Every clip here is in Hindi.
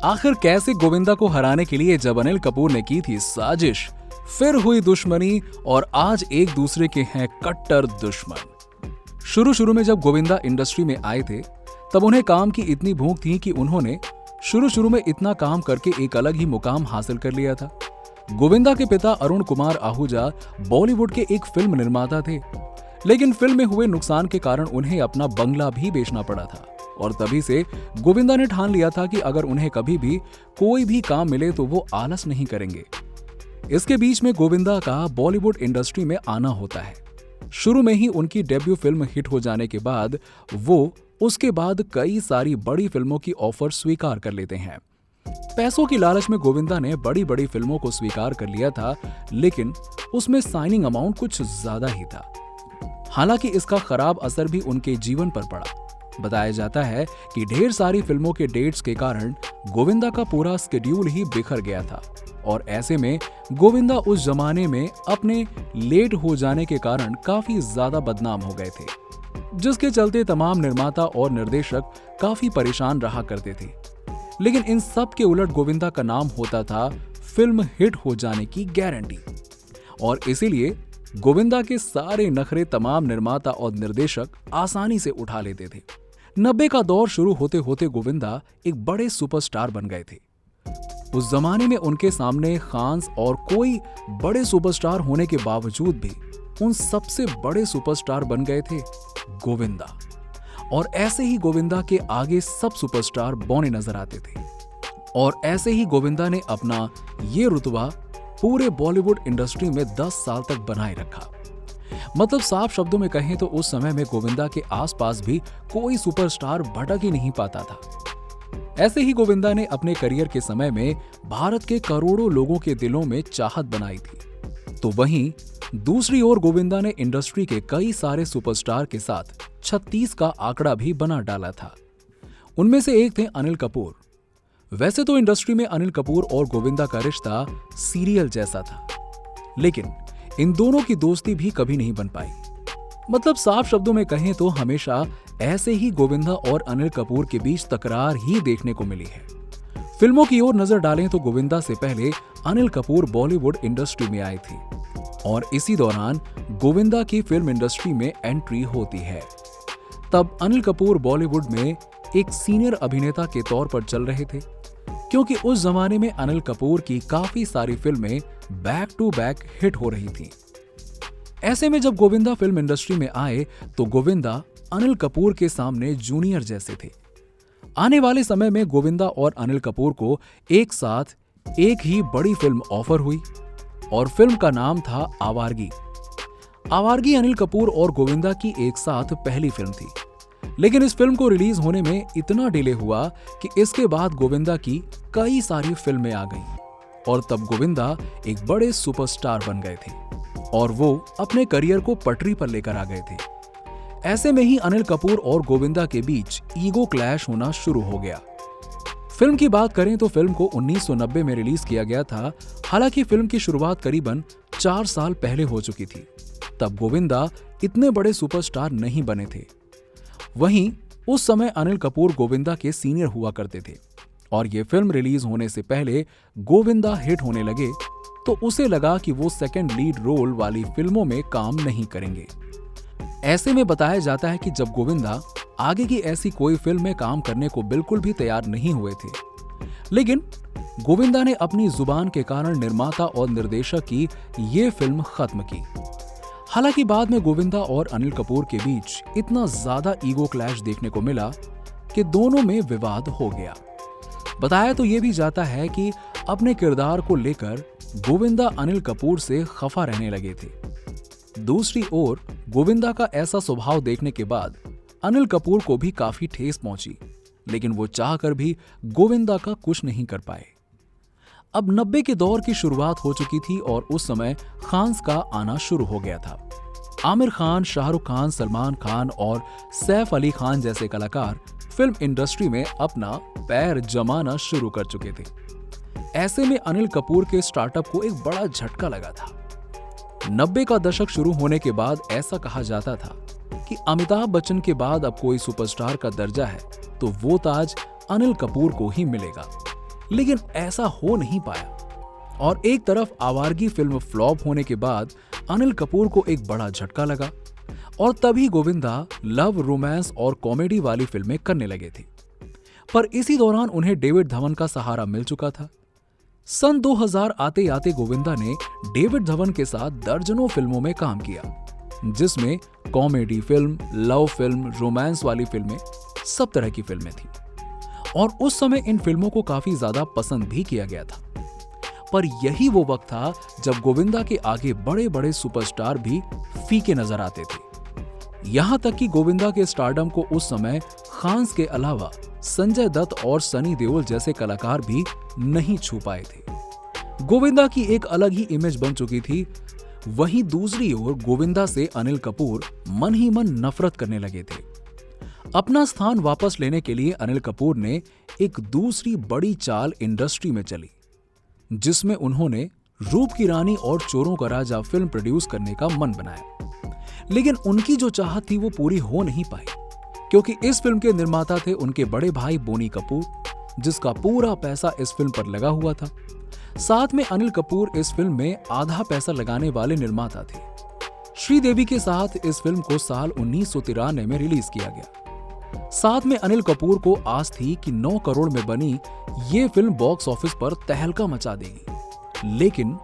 आखिर कैसे गोविंदा को हराने के लिए जब अनिल कपूर ने की थी साजिश, फिर हुई दुश्मनी और आज एक दूसरे के हैं कट्टर दुश्मन। शुरू में जब गोविंदा इंडस्ट्री में आए थे तब उन्हें काम की इतनी भूख थी कि उन्होंने शुरू में इतना काम करके एक अलग ही मुकाम हासिल कर लिया था। गोविंदा के पिता अरुण कुमार आहूजा बॉलीवुड के एक फिल्म निर्माता थे, लेकिन फिल्म में हुए नुकसान के कारण उन्हें अपना बंगला भी बेचना पड़ा था और तभी से गोविंदा ने ठान लिया था कि अगर उन्हें कभी भी कोई भी काम मिले तो वो आलस नहीं करेंगे। इसके बीच में गोविंदा का बॉलीवुड इंडस्ट्री में आना होता है। शुरू में ही उनकी डेब्यू फिल्म हिट हो जाने के बाद वो उसके बाद कई सारी बड़ी फिल्मों की ऑफर स्वीकार कर लेते हैं। पैसों की लालच में गोविंदा ने बड़ी बड़ी फिल्मों को स्वीकार कर लिया था, लेकिन उसमें साइनिंग अमाउंट कुछ ज्यादा ही था। हालांकि इसका खराब असर भी उनके जीवन पर पड़ा। बताया जाता है कि ढेर सारी फिल्मों के डेट्स के कारण गोविंदा का पूरा शेड्यूल ही बिखर गया था और ऐसे में गोविंदा उस जमाने में अपने लेट हो जाने के कारण काफी ज्यादा बदनाम हो गए थे, जिसके चलते तमाम निर्माता और निर्देशक काफी परेशान रहा करते थे। लेकिन इन सब के उलट गोविंदा का नाम होता था फिल्म हिट हो जाने की गारंटी, और इसीलिए गोविंदा के सारे नखरे तमाम निर्माता और निर्देशक आसानी से उठा लेते थे। 90 का दौर शुरू होते होते गोविंदा एक बड़े सुपरस्टार बन गए थे। उस जमाने में उनके सामने खान्स और कोई बड़े सुपरस्टार होने के बावजूद भी उन सबसे बड़े सुपरस्टार बन गए थे गोविंदा, और ऐसे ही गोविंदा के आगे सब सुपरस्टार बौने नजर आते थे। और ऐसे ही गोविंदा ने अपना ये रुतबा पूरे बॉलीवुड इंडस्ट्री में 10 साल तक बनाए रखा। मतलब साफ शब्दों में कहें तो उस समय में गोविंदा के आसपास भी कोई सुपरस्टार भटक ही नहीं पाता था। ऐसे ही गोविंदा ने अपने करियर के समय में भारत के करोड़ों लोगों के दिलों में चाहत बनाई थी। तो वहीं दूसरी ओर गोविंदा ने इंडस्ट्री के कई सारे सुपरस्टार के साथ 36 का आंकड़ा भी बना डाला था। उनमें से एक थे अनिल कपूर। वैसे तो इंडस्ट्री में अनिल कपूर और गोविंदा का रिश्ता सीरियल जैसा था, लेकिन इन दोनों की दोस्ती भी कभी नहीं बन पाई। मतलब साफ शब्दों में कहें तो हमेशा ऐसे ही गोविंदा और अनिल कपूर के बीच तकरार ही देखने को मिली है। फिल्मों की ओर नजर डालें तो गोविंदा से पहले अनिल कपूर बॉलीवुड इंडस्ट्री में आए थे और इसी दौरान गोविंदा की फिल्म इंडस्ट्री में एंट्री होती है। तब अनिल कपूर बॉलीवुड में एक सीनियर अभिनेता के तौर पर चल रहे थे, क्योंकि उस जमाने में अनिल कपूर की काफी सारी फिल्में बैक टू बैक हिट हो रही थीं। ऐसे में जब गोविंदा फिल्म इंडस्ट्री में आए तो गोविंदा अनिल कपूर के सामने जूनियर जैसे थे। आने वाले समय में गोविंदा और अनिल कपूर को एक साथ एक ही बड़ी फिल्म ऑफर हुई और फिल्म का नाम था आवारगी। आवारगी अनिल कपूर और गोविंदा की एक साथ पहली फिल्म थी, लेकिन इस फिल्म को रिलीज होने में इतना डिले हुआ कि इसके बाद गोविंदा की कई सारी फिल्में आ गईं और तब गोविंदा एक बड़े सुपरस्टार बन गए थे और वो अपने करियर को पटरी पर लेकर आ गए थे। ऐसे में ही अनिल कपूर और गोविंदा के बीच ईगो क्लैश होना शुरू हो गया। फिल्म की बात करें तो फिल्म को 1990 में रिलीज किया गया था। हालांकि फिल्म की शुरुआत करीबन 4 साल पहले हो चुकी थी। तब गोविंदा इतने बड़े सुपरस्टार नहीं बने थे। वहीं उस समय अनिल कपूर गोविंदा के सीनियर हुआ करते थे और ये फिल्म रिलीज होने से पहले गोविंदा हिट होने लगे तो उसे लगा कि वो सेकंड लीड रोल वाली फिल्मों में काम नहीं करेंगे। ऐसे में बताया जाता है कि जब गोविंदा आगे की ऐसी कोई फिल्म में काम करने को बिल्कुल भी तैयार नहीं हुए थे, लेकिन गोविंदा ने अपनी जुबान के कारण निर्माता और निर्देशक की ये फिल्म खत्म की। हालांकि बाद में गोविंदा और अनिल कपूर के बीच इतना ज्यादा ईगो क्लैश देखने को मिला कि दोनों में विवाद हो गया। बताया तो ये भी जाता है कि अपने किरदार को लेकर गोविंदा अनिल कपूर से खफा रहने लगे थे। दूसरी ओर गोविंदा का ऐसा स्वभाव देखने के बाद अनिल कपूर को भी काफी ठेस पहुंची, लेकिन वो चाहकर भी गोविंदा का कुछ नहीं कर पाए। अब 90 के दौर की शुरुआत हो चुकी थी और उस समय खान्स का आना शुरू हो गया था। आमिर खान, शाहरुख खान, सलमान खान और सैफ अली खान जैसे कलाकार फिल्म इंडस्ट्री में अपना पैर जमाना शुरू कर चुके थे। ऐसे में अनिल कपूर के स्टार्टअप को एक बड़ा झटका लगा था। 90 का दशक शुरू होने के बाद ऐसा कहा जाता था कि अमिताभ बच्चन के बाद अब कोई सुपरस्टार का दर्जा है तो वो ताज अनिल कपूर को ही मिलेगा। लेकिन ऐसा हो नहीं पाया। और एक तरफ आवारगी फिल्म फ्लॉप होने के बाद अनिल कपूर को एक बड़ा झटका लगा और तभी गोविंदा लव, रोमांस और कॉमेडी वाली फिल्में करने लगे थे। पर इसी दौरान उन्हें डेविड धवन का सहारा मिल चुका था। सन 2000 आते आते गोविंदा ने डेविड धवन के साथ दर्जनों फिल्मों में काम किया, जिसमें comedy film, love film, romance वाली फिल्में, सब तरह की फिल्में थी। और उस समय इन फिल्मों को काफी ज्यादा पसंद भी किया गया था। पर यही वो वक्त था जब गोविंदा के आगे बड़े बड़े सुपरस्टार भी फीके नजर आते थे। यहां तक कि गोविंदा के स्टारडम को उस समय खान्स के अलावा संजय दत्त और सनी देओल जैसे कलाकार भी नहीं छू पाए थे। गोविंदा की एक अलग ही इमेज बन चुकी थी। वहीं दूसरी ओर गोविंदा से अनिल कपूर मन ही मन नफरत करने लगे थे। अपना स्थान वापस लेने के लिए अनिल कपूर ने एक दूसरी बड़ी चाल इंडस्ट्री में चली, जिसमें उन्होंने रूप की रानी और चोरों का राजा फिल्म प्रोड्यूस करने का मन बनाया। लेकिन उनकी जो चाहत थी वो पूरी हो नहीं पाई, क्योंकि इस फिल्म के निर्माता थे उनके बड़े भाई बोनी कपूर, जिसका पूरा पैसा इस फिल्म पर लगा हुआ था। साथ में अनिल कपूर इस फिल्म में आधा पैसा लगाने वाले निर्माता थे। श्रीदेवी के साथ इस फिल्म को साल 1993 में रिलीज किया गया। साथ में अनिल कपूर को आस थी कि 9 करोड़ में बनी ये फिल्म बॉक्स ऑफिस पर तहलका मचा देगी, लेकिन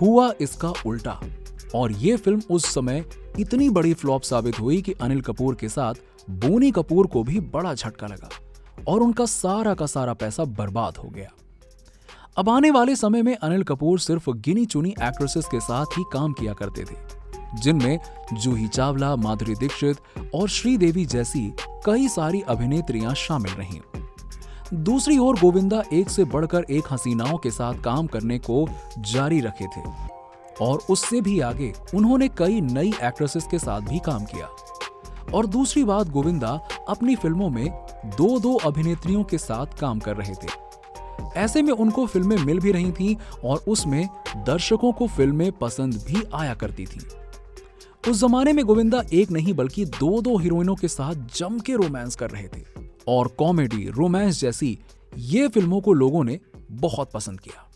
हुआ इसका उल्टा और ये फिल्म उस समय इतनी बड़ी फ्लॉप साबित हुई कि अनिल कपूर के साथ बोनी कपूर को भी बड़ा झटका लगा और उनका सारा का सारा पैसा बर्बाद हो गया। अब आने वाले समय में अनिल कपूर सिर्फ गिनी चुनी एक्ट्रेसेस के साथ ही काम किया करते थे, जिनमें जूही चावला, माधुरी दीक्षित और श्रीदेवी जैसी कई सारी अभिनेत्रियां शामिल रहीं। दूसरी ओर गोविंदा एक से बढ़कर एक हसीनाओं के साथ काम करने को जारी रखे थे और उससे भी आगे उन्होंने कई नई एक्ट्रेसेस के साथ भी काम किया। और दूसरी बात, गोविंदा अपनी फिल्मों में 2-2 अभिनेत्रियों के साथ काम कर रहे थे। ऐसे में उनको फिल्में मिल भी रही थीं और उसमें दर्शकों को फिल्में पसंद भी आया करती थीं। उस जमाने में गोविंदा एक नहीं बल्कि 2-2 हीरोइनों के साथ जम के रोमांस कर रहे थे और कॉमेडी, रोमांस जैसी ये फिल्मों को लोगों ने बहुत पसंद किया।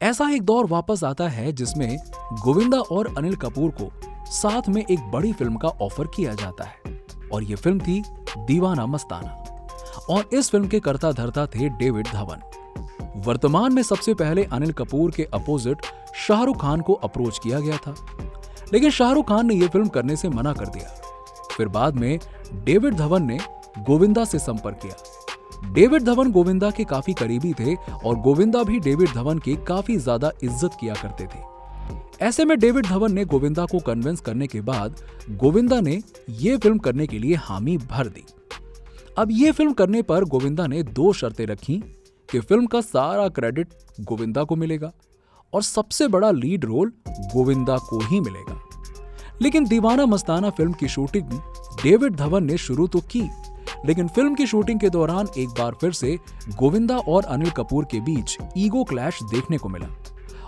ऐसा एक दौर वापस आता है जिसमें गोविंदा और अनिल कपूर को साथ में एक बड़ी फिल्म का ऑफर किया जाता है और ये फिल्म थी दीवाना मस्ताना। और इस फिल्म के कर्ता धर्ता थे डेविड धवन। वर्तमान में सबसे पहले अनिल कपूर के अपोजिट शाहरुख खान को अप्रोच किया गया था, लेकिन शाहरुख खान ने यह फिल्म करने से मना कर दिया। फिर बाद में डेविड धवन ने गोविंदा से संपर्क किया। डेविड धवन गोविंदा के काफी करीबी थे और गोविंदा भी डेविड धवन की काफी ज्यादा इज्जत किया करते थे। ऐसे में डेविड धवन ने गोविंदा को कन्विंस करने के बाद गोविंदा ने यह फिल्म करने के लिए हामी भर दी। अब यह फिल्म करने पर गोविंदा ने 2 शर्तें रखी कि फिल्म का सारा क्रेडिट गोविंदा को मिलेगा और सबसे बड़ा लीड रोल गोविंदा को ही मिलेगा। लेकिन दीवाना मस्ताना फिल्म की शूटिंग डेविड धवन ने शुरू तो की, लेकिन फिल्म की शूटिंग के दौरान एक बार फिर से गोविंदा और अनिल कपूर के बीच ईगो क्लैश देखने को मिला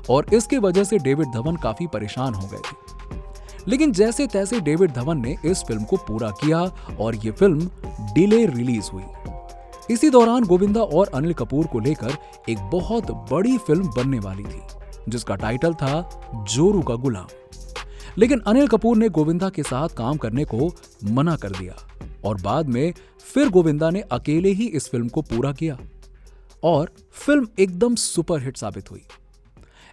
और इसके वजह से डेविड धवन काफी परेशान हो गए थे। लेकिन जैसे तैसे डेविड धवन ने इस फिल्म को पूरा किया और ये फिल्म डिले रिलीज हुई। इसी दौरान गोविंदा और अनिल कपूर को लेकर एक बहुत बड़ी फिल्म बनने वाली थी, जिसका टाइटल था जोरू का गुलाम। लेकिन अनिल कपूर ने गोविंदा के साथ काम करने को मना कर दिया और बाद में फिर गोविंदा ने अकेले ही इस फिल्म को पूरा किया और फिल्म एकदम सुपरहिट साबित हुई।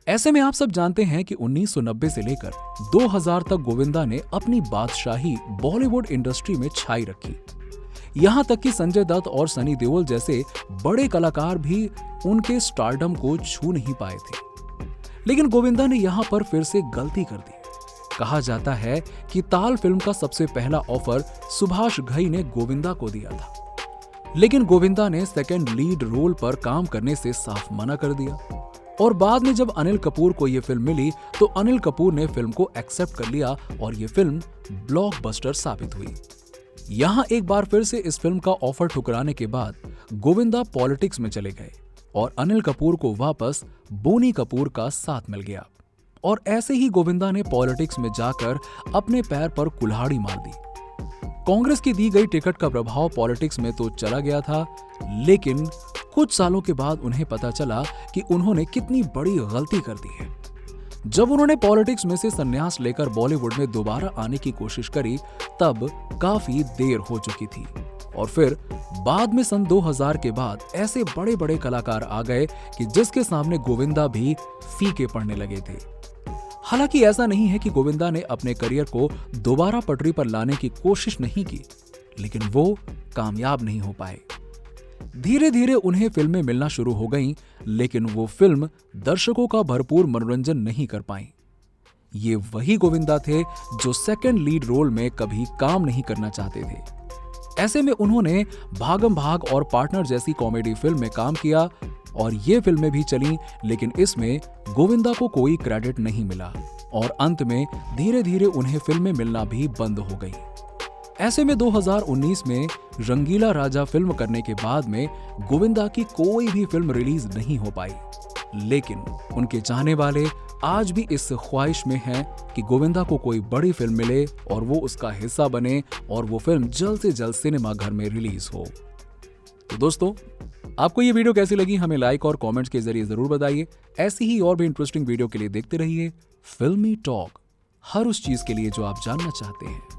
ऐसे में आप सब जानते हैं कि 1990 से लेकर 2000 तक गोविंदा ने अपनी बादशाही बॉलीवुड इंडस्ट्री में छाई रखी। यहां तक कि संजय दत्त और सनी देओल जैसे बड़े कलाकार भी उनके स्टारडम को छू नहीं पाए थे। लेकिन गोविंदा ने यहां पर फिर से गलती कर दी। कहा जाता है कि ताल फिल्म का सबसे पहला ऑफर सुभाष घई ने गोविंदा को दिया था, लेकिन गोविंदा ने सेकंड लीड रोल पर काम करने से साफ मना कर दिया। और बाद में जब अनिल कपूर को यह फिल्म मिली तो अनिल कपूर ने फिल्म को एक्सेप्ट कर लिया और यह फिल्म ब्लॉकबस्टर साबित हुई। यहां एक बार फिर से इस फिल्म का ऑफर ठुकराने के बाद गोविंदा पॉलिटिक्स में चले गए और अनिल कपूर को वापस बोनी कपूर का साथ मिल गया। और ऐसे ही गोविंदा ने पॉलिटिक्स में जाकर अपने पैर पर कुल्हाड़ी मार दी। कांग्रेस की दी गई टिकट का प्रभाव पॉलिटिक्स में तो चला गया था, लेकिन कुछ सालों के बाद उन्हें पता चला कि उन्होंने कितनी बड़ी गलती कर दी है। जब उन्होंने पॉलिटिक्स में से संन्यास लेकर बॉलीवुड में दोबारा आने की कोशिश करी तब काफी देर हो चुकी थी। और फिर बाद में सन 2000 के बाद ऐसे बड़े बड़े कलाकार आ गए कि जिसके सामने गोविंदा भी फीके पड़ने लगे थे। हालांकि ऐसा नहीं है कि गोविंदा ने अपने करियर को दोबारा पटरी पर लाने की कोशिश नहीं की, लेकिन वो कामयाब नहीं हो पाए। धीरे धीरे उन्हें फिल्में मिलना शुरू हो गईं, लेकिन वो फिल्म दर्शकों का भरपूर मनोरंजन नहीं कर पाईं। ये वही गोविंदा थे जो सेकंड लीड रोल में कभी काम नहीं करना चाहते थे। ऐसे में उन्होंने भागम भाग और पार्टनर जैसी कॉमेडी फिल्म में काम किया और ये फिल्में भी चलीं, लेकिन इसमें गोविंदा को कोई क्रेडिट नहीं मिला और अंत में धीरे धीरे उन्हें फिल्में मिलना भी बंद हो गई। ऐसे में 2019 में रंगीला राजा फिल्म करने के बाद में गोविंदा की कोई भी फिल्म रिलीज नहीं हो पाई, लेकिन उनके चाहने वाले आज भी इस ख्वाहिश में हैं कि गोविंदा को कोई बड़ी फिल्म मिले और वो उसका हिस्सा बने और वो फिल्म जल्द से जल्द सिनेमा घर में रिलीज हो। तो दोस्तों, आपको ये वीडियो कैसी लगी हमें लाइक और कमेंट्स के जरिए जरूर बताइए। ऐसी ही और भी इंटरेस्टिंग वीडियो के लिए देखते रहिए फिल्मी टॉक, हर उस चीज के लिए जो आप जानना चाहते हैं।